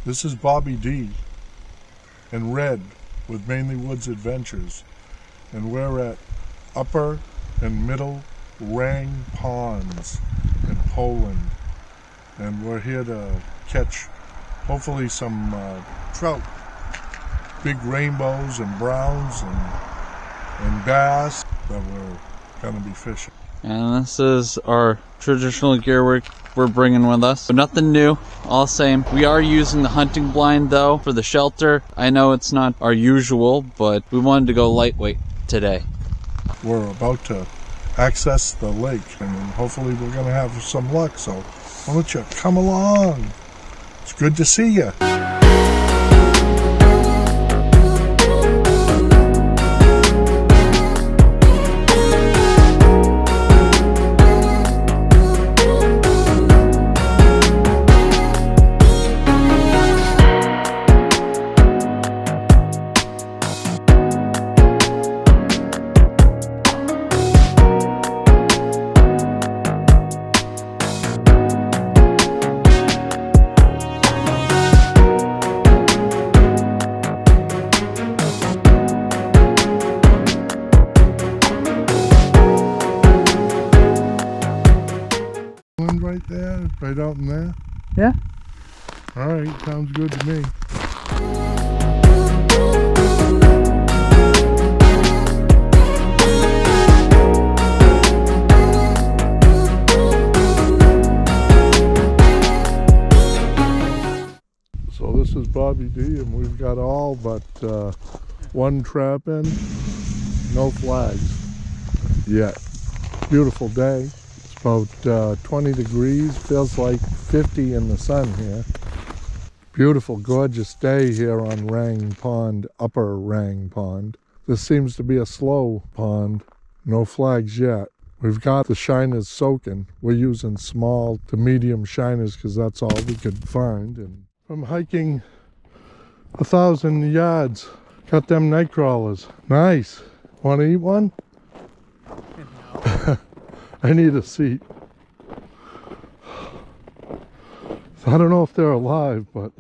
This is Bobby D in red with Mainelywoods Adventures, and we're at Upper and Middle Rang Ponds in Poland, and we're here to catch hopefully some trout, big rainbows and browns and bass that we're going to be fishing. And this is our traditional gear we're bringing with us. So nothing new, all same. We are using the hunting blind though for the shelter. I know it's not our usual, but we wanted to go lightweight today. We're about to access the lake, and hopefully we're going to have some luck, so why don't you come along? It's good to see you. Right there, right out in there? Yeah. Alright, sounds good to me. So this is Bobby D, and we've got all but one trap in, no flags yet. Beautiful day. About 20 degrees, feels like 50 in the sun here. Beautiful, gorgeous day here on Rang Pond, Upper Rang Pond. This seems to be a slow pond, no flags yet. We've got the shiners soaking. We're using small to medium shiners because that's all we could find. And I'm hiking 1,000 yards. Got them night crawlers. Nice. Want to eat one? I need a seat. I don't know if they're alive, but...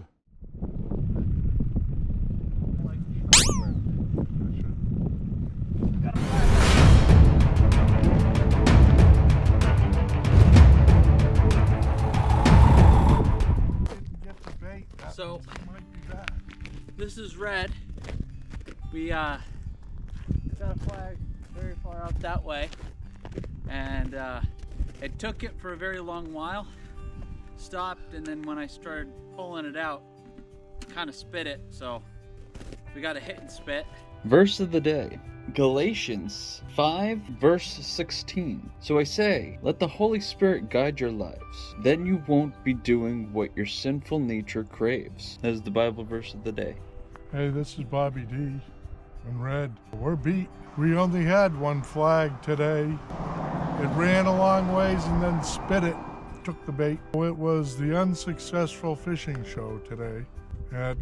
So, this is red. We got a flag very far out that way. And it took it for a very long while, stopped, and then when I started pulling it out, kind of spit it, so we got a hit and spit. Verse of the day, Galatians 5 verse 16. So I say, let the Holy Spirit guide your lives, then you won't be doing what your sinful nature craves. That is the Bible verse of the day. Hey, this is Bobby D in red. We're beat. We only had one flag today. It ran a long ways and then spit it, took the bait. It was the unsuccessful fishing show today at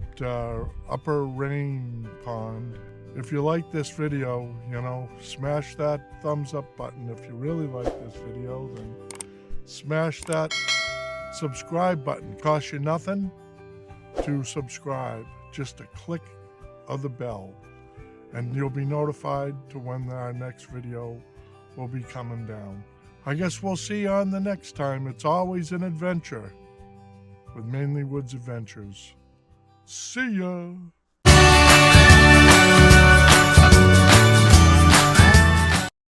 Upper Rang Pond. If you like this video, smash that thumbs up button. If you really like this video, then smash that subscribe button. Costs you nothing to subscribe, just a click of the bell, and you'll be notified to when our next video will be coming down. I guess we'll see you on the next time. It's always an adventure with Mainelywoods Adventures. See ya!